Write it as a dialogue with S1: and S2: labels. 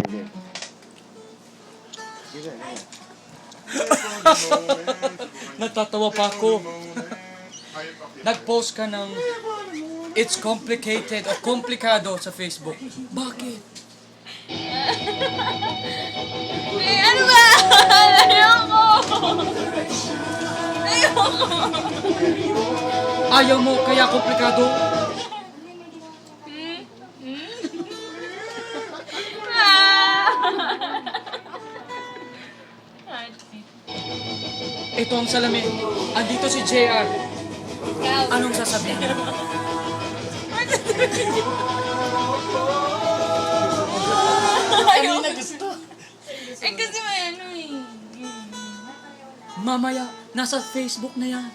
S1: Sige. Sige.
S2: Natatawa pa ako. Nag-post ka ng it's complicated o komplikado sa Facebook. Bakit?
S3: Eh, ano ba? Ayoko! Ayoko!
S2: Ayaw mo kaya komplikado? Ito ang salamin. Andito si JR. Anong sasabihin?
S3: Ayoko! Eh, kasi may ano eh.
S2: Mamaya, nasa Facebook na yan.